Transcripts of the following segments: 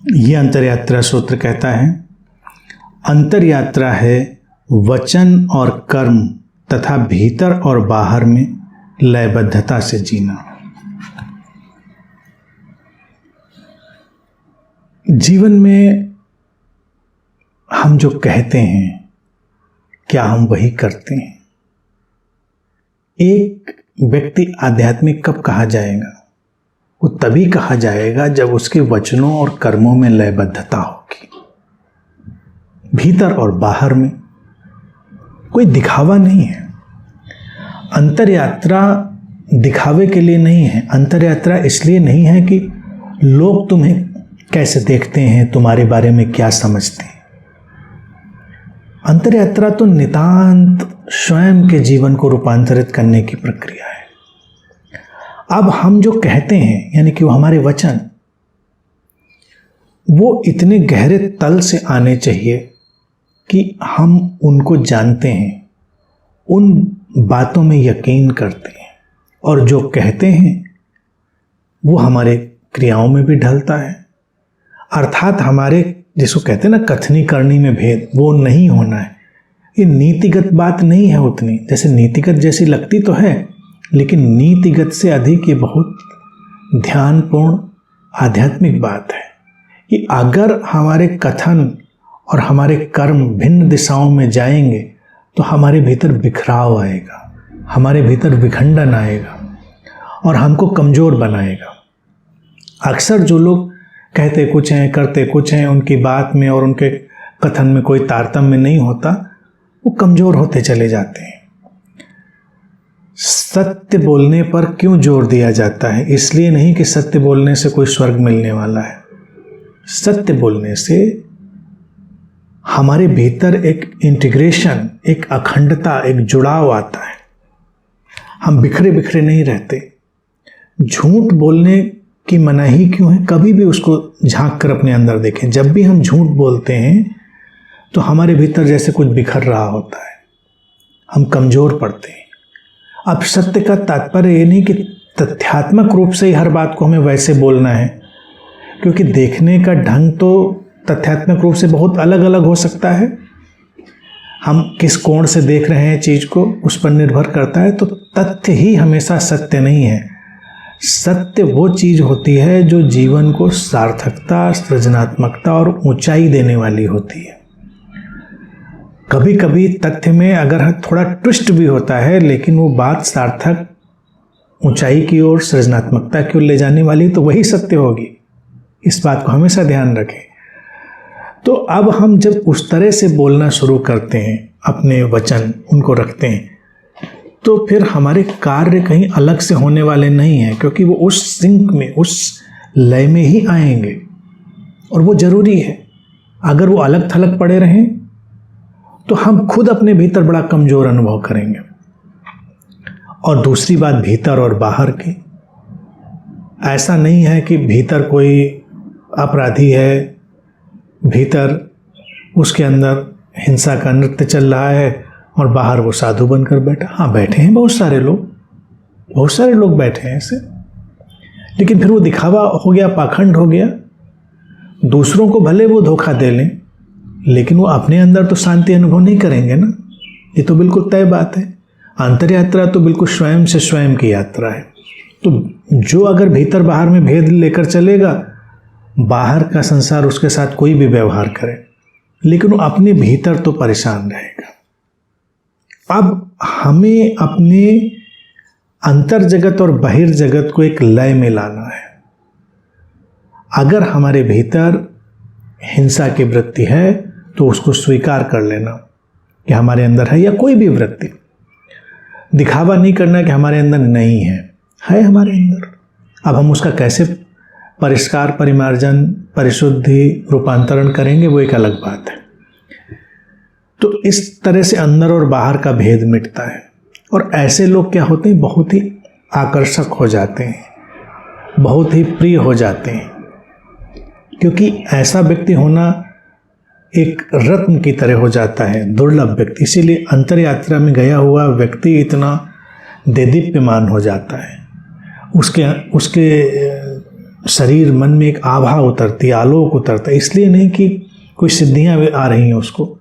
ये अंतरयात्रा सूत्र कहता है, अंतरयात्रा है वचन और कर्म तथा भीतर और बाहर में लयबद्धता से जीना। जीवन में हम जो कहते हैं क्या हम वही करते हैं? एक व्यक्ति आध्यात्मिक कब कहा जाएगा? वो तभी कहा जाएगा जब उसके वचनों और कर्मों में लयबद्धता होगी, भीतर और बाहर में। कोई दिखावा नहीं है। अंतरयात्रा दिखावे के लिए नहीं है। अंतरयात्रा इसलिए नहीं है कि लोग तुम्हें कैसे देखते हैं, तुम्हारे बारे में क्या समझते हैं। अंतरयात्रा तो नितांत स्वयं के जीवन को रूपांतरित करने की प्रक्रिया है। अब हम जो कहते हैं यानी कि वो हमारे वचन, वो इतने गहरे तल से आने चाहिए कि हम उनको जानते हैं, उन बातों में यकीन करते हैं, और जो कहते हैं वो हमारे क्रियाओं में भी ढलता है। अर्थात हमारे, जिसको कहते हैं ना कथनी करनी में भेद, वो नहीं होना है। ये नीतिगत बात नहीं है उतनी, जैसे नीतिगत जैसी लगती तो है, लेकिन नीतिगत से अधिक ये बहुत ध्यानपूर्ण आध्यात्मिक बात है कि अगर हमारे कथन और हमारे कर्म भिन्न दिशाओं में जाएंगे तो हमारे भीतर बिखराव आएगा, हमारे भीतर विखंडन आएगा और हमको कमज़ोर बनाएगा। अक्सर जो लोग कहते कुछ हैं करते कुछ हैं, उनकी बात में और उनके कथन में कोई तारतम्य नहीं होता, वो कमज़ोर होते चले जाते हैं। सत्य बोलने पर क्यों जोर दिया जाता है? इसलिए नहीं कि सत्य बोलने से कोई स्वर्ग मिलने वाला है। सत्य बोलने से हमारे भीतर एक इंटीग्रेशन, एक अखंडता, एक जुड़ाव आता है। हम बिखरे बिखरे नहीं रहते। झूठ बोलने की मनाही क्यों है? कभी भी उसको झांक कर अपने अंदर देखें। जब भी हम झूठ बोलते हैं तो हमारे भीतर जैसे कुछ बिखर रहा होता है, हम कमज़ोर पड़ते हैं। अब सत्य का तात्पर्य ये नहीं कि तथ्यात्मक रूप से ही हर बात को हमें वैसे बोलना है, क्योंकि देखने का ढंग तो तथ्यात्मक रूप से बहुत अलग अलग हो सकता है। हम किस कोण से देख रहे हैं चीज़ को, उस पर निर्भर करता है। तो तथ्य ही हमेशा सत्य नहीं है। सत्य वो चीज़ होती है जो जीवन को सार्थकता, सृजनात्मकता और ऊंचाई देने वाली होती है। कभी कभी तथ्य में अगर थोड़ा ट्विस्ट भी होता है, लेकिन वो बात सार्थक, ऊंचाई की ओर, सृजनात्मकता की ओर ले जाने वाली, तो वही सत्य होगी। इस बात को हमेशा ध्यान रखें। तो अब हम जब उस तरह से बोलना शुरू करते हैं, अपने वचन उनको रखते हैं, तो फिर हमारे कार्य कहीं अलग से होने वाले नहीं हैं, क्योंकि वो उस सिंक में, उस लय में ही आएंगे, और वो जरूरी है। अगर वो अलग थलग पड़े रहें तो हम खुद अपने भीतर बड़ा कमज़ोर अनुभव करेंगे। और दूसरी बात भीतर और बाहर की, ऐसा नहीं है कि भीतर कोई अपराधी है, भीतर उसके अंदर हिंसा का नृत्य चल रहा है और बाहर वो साधु बनकर बैठा। हाँ, बैठे हैं बहुत सारे लोग बैठे हैं ऐसे, लेकिन फिर वो दिखावा हो गया, पाखंड हो गया। दूसरों को भले वो धोखा दे लें, लेकिन वो अपने अंदर तो शांति अनुभव नहीं करेंगे ना। ये तो बिल्कुल तय बात है। अंतरयात्रा तो बिल्कुल स्वयं से स्वयं की यात्रा है। तो जो अगर भीतर बाहर में भेद लेकर चलेगा, बाहर का संसार उसके साथ कोई भी व्यवहार करे, लेकिन वो अपने भीतर तो परेशान रहेगा। अब हमें अपने अंतर जगत और बहिर्जगत को एक लय में लाना है। अगर हमारे भीतर हिंसा की वृत्ति है तो उसको स्वीकार कर लेना कि हमारे अंदर है, या कोई भी वृत्ति। दिखावा नहीं करना कि हमारे अंदर नहीं है हमारे अंदर। अब हम उसका कैसे परिष्कार, परिमार्जन, परिशुद्धि, रूपांतरण करेंगे, वो एक अलग बात है। तो इस तरह से अंदर और बाहर का भेद मिटता है, और ऐसे लोग क्या होते हैं, बहुत ही आकर्षक हो जाते हैं, बहुत ही प्रिय हो जाते हैं, क्योंकि ऐसा व्यक्ति होना एक रत्न की तरह हो जाता है, दुर्लभ व्यक्ति। इसीलिए अंतरयात्रा में गया हुआ व्यक्ति इतना देदीप्यमान हो जाता है। उसके शरीर मन में एक आभा उतरती, आलोक उतरता, इसलिए नहीं कि कोई सिद्धियां आ रही हैं उसको।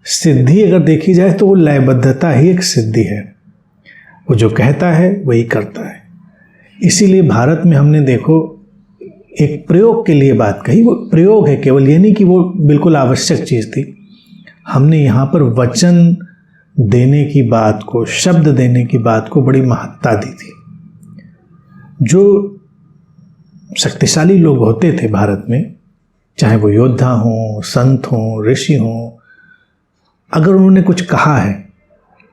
सिद्धि अगर देखी जाए तो वो लयबद्धता ही एक सिद्धि है। वो जो कहता है वही करता है। इसीलिए भारत में हमने देखो एक प्रयोग के लिए बात कही, वो प्रयोग है केवल, ये नहीं कि वो बिल्कुल आवश्यक चीज़ थी। हमने यहाँ पर वचन देने की बात को, शब्द देने की बात को बड़ी महत्ता दी थी। जो शक्तिशाली लोग होते थे भारत में, चाहे वो योद्धा हों, संत हों, ऋषि हों, अगर उन्होंने कुछ कहा है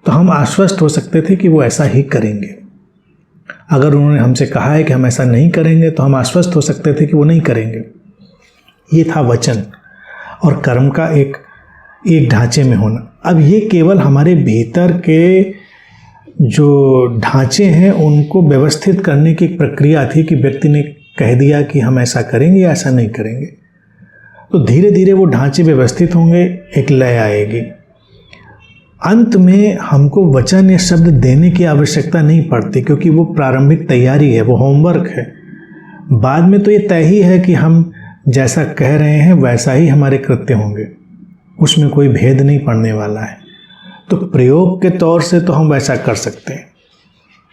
तो हम आश्वस्त हो सकते थे कि वो ऐसा ही करेंगे। अगर उन्होंने हमसे कहा है कि हम ऐसा नहीं करेंगे तो हम आश्वस्त हो सकते थे कि वो नहीं करेंगे। ये था वचन और कर्म का एक ढांचे में होना। अब ये केवल हमारे भीतर के जो ढांचे हैं उनको व्यवस्थित करने की एक प्रक्रिया थी कि व्यक्ति ने कह दिया कि हम ऐसा करेंगे या ऐसा नहीं करेंगे, तो धीरे धीरे वो ढांचे व्यवस्थित होंगे, एक लय आएगी। अंत में हमको वचन या शब्द देने की आवश्यकता नहीं पड़ती, क्योंकि वो प्रारंभिक तैयारी है, वो होमवर्क है। बाद में तो ये तय ही है कि हम जैसा कह रहे हैं वैसा ही हमारे कृत्य होंगे, उसमें कोई भेद नहीं पड़ने वाला है। तो प्रयोग के तौर से तो हम वैसा कर सकते हैं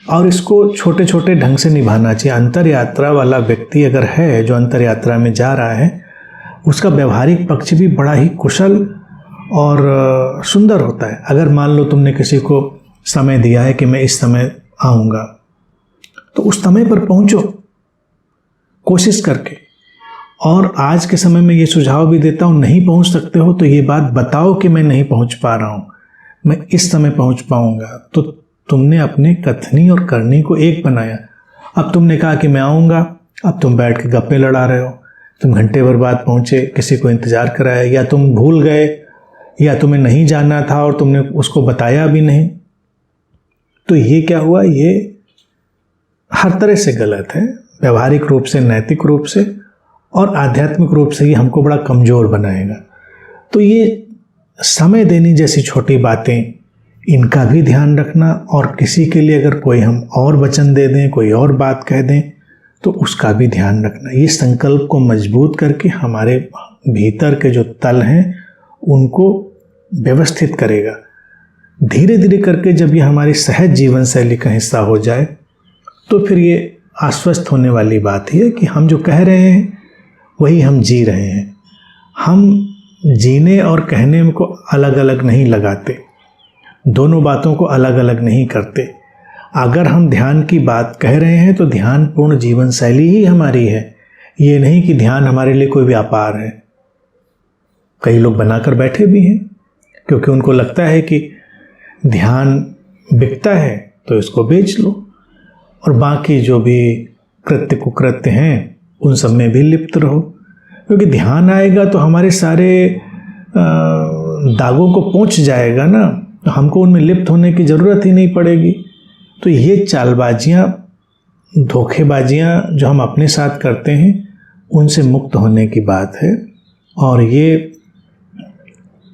और इसको छोटे छोटे ढंग से निभाना चाहिए। अंतर यात्रा वाला व्यक्ति अगर है, जो अंतर यात्रा में जा रहा है, उसका व्यवहारिक पक्ष भी बड़ा ही कुशल और सुंदर होता है। अगर मान लो तुमने किसी को समय दिया है कि मैं इस समय आऊँगा, तो उस समय पर पहुँचो कोशिश करके। और आज के समय में ये सुझाव भी देता हूँ, नहीं पहुँच सकते हो तो ये बात बताओ कि मैं नहीं पहुँच पा रहा हूँ, मैं इस समय पहुँच पाऊँगा। तो तुमने अपने कथनी और करनी को एक बनाया। अब तुमने कहा कि मैं आऊँगा, अब तुम बैठ के गप्पे लड़ा रहे हो, तुम घंटे भर बाद पहुँचे, किसी को इंतज़ार कराया, या तुम भूल गए, या तुम्हें नहीं जाना था और तुमने उसको बताया भी नहीं। तो ये क्या हुआ? ये हर तरह से गलत है, व्यवहारिक रूप से, नैतिक रूप से और आध्यात्मिक रूप से ये हमको बड़ा कमज़ोर बनाएगा। तो ये समय देने जैसी छोटी बातें, इनका भी ध्यान रखना, और किसी के लिए अगर कोई हम और वचन दे दें, कोई और बात कह दें, तो उसका भी ध्यान रखना। ये संकल्प को मजबूत करके हमारे भीतर के जो तल हैं उनको व्यवस्थित करेगा। धीरे धीरे करके जब ये हमारी सहज जीवन शैली का हिस्सा हो जाए तो फिर ये आश्वस्त होने वाली बात ही है कि हम जो कह रहे हैं वही हम जी रहे हैं। हम जीने और कहने को अलग अलग नहीं लगाते, दोनों बातों को अलग अलग नहीं करते। अगर हम ध्यान की बात कह रहे हैं तो ध्यान पूर्ण जीवन शैली ही हमारी है, ये नहीं कि ध्यान हमारे लिए कोई व्यापार है। कई लोग बनाकर बैठे भी हैं क्योंकि उनको लगता है कि ध्यान बिकता है तो इसको बेच लो, और बाकी जो भी कृत्य कुकृत्य हैं उन सब में भी लिप्त रहो। क्योंकि ध्यान आएगा तो हमारे सारे दागों को पोंछ जाएगा ना, तो हमको उनमें लिप्त होने की ज़रूरत ही नहीं पड़ेगी। तो ये चालबाजियाँ, धोखेबाजियाँ जो हम अपने साथ करते हैं उनसे मुक्त होने की बात है। और ये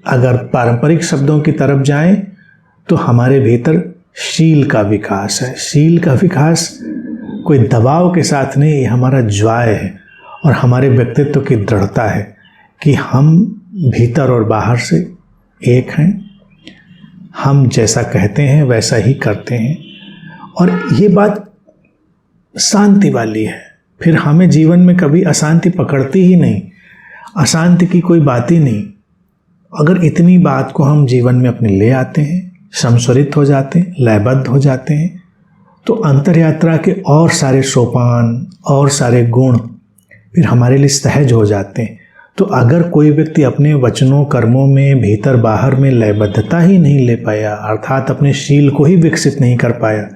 अगर पारंपरिक शब्दों की तरफ जाएं तो हमारे भीतर शील का विकास है। शील का विकास कोई दबाव के साथ नहीं, ये हमारा ज्वाय है और हमारे व्यक्तित्व की दृढ़ता है कि हम भीतर और बाहर से एक हैं। हम जैसा कहते हैं वैसा ही करते हैं, और ये बात शांति वाली है। फिर हमें जीवन में कभी अशांति पकड़ती ही नहीं, अशांति की कोई बात ही नहीं। अगर इतनी बात को हम जीवन में अपने ले आते हैं, संस्वरित हो जाते हैं, लयबद्ध हो जाते हैं, तो अंतर यात्रा के और सारे सोपान और सारे गुण फिर हमारे लिए सहज हो जाते हैं। तो अगर कोई व्यक्ति अपने वचनों कर्मों में, भीतर बाहर में लयबद्धता ही नहीं ले पाया, अर्थात अपने शील को ही विकसित नहीं कर पाया,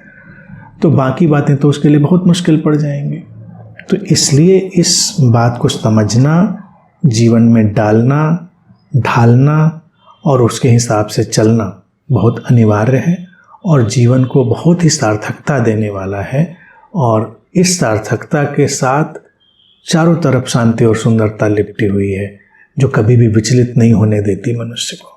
तो बाकी बातें तो उसके लिए बहुत मुश्किल पड़ जाएंगी। तो इसलिए इस बात को समझना, जीवन में डालना, ढालना और उसके हिसाब से चलना बहुत अनिवार्य है और जीवन को बहुत ही सार्थकता देने वाला है। और इस सार्थकता के साथ चारों तरफ शांति और सुंदरता लिपटी हुई है जो कभी भी विचलित नहीं होने देती मनुष्य को।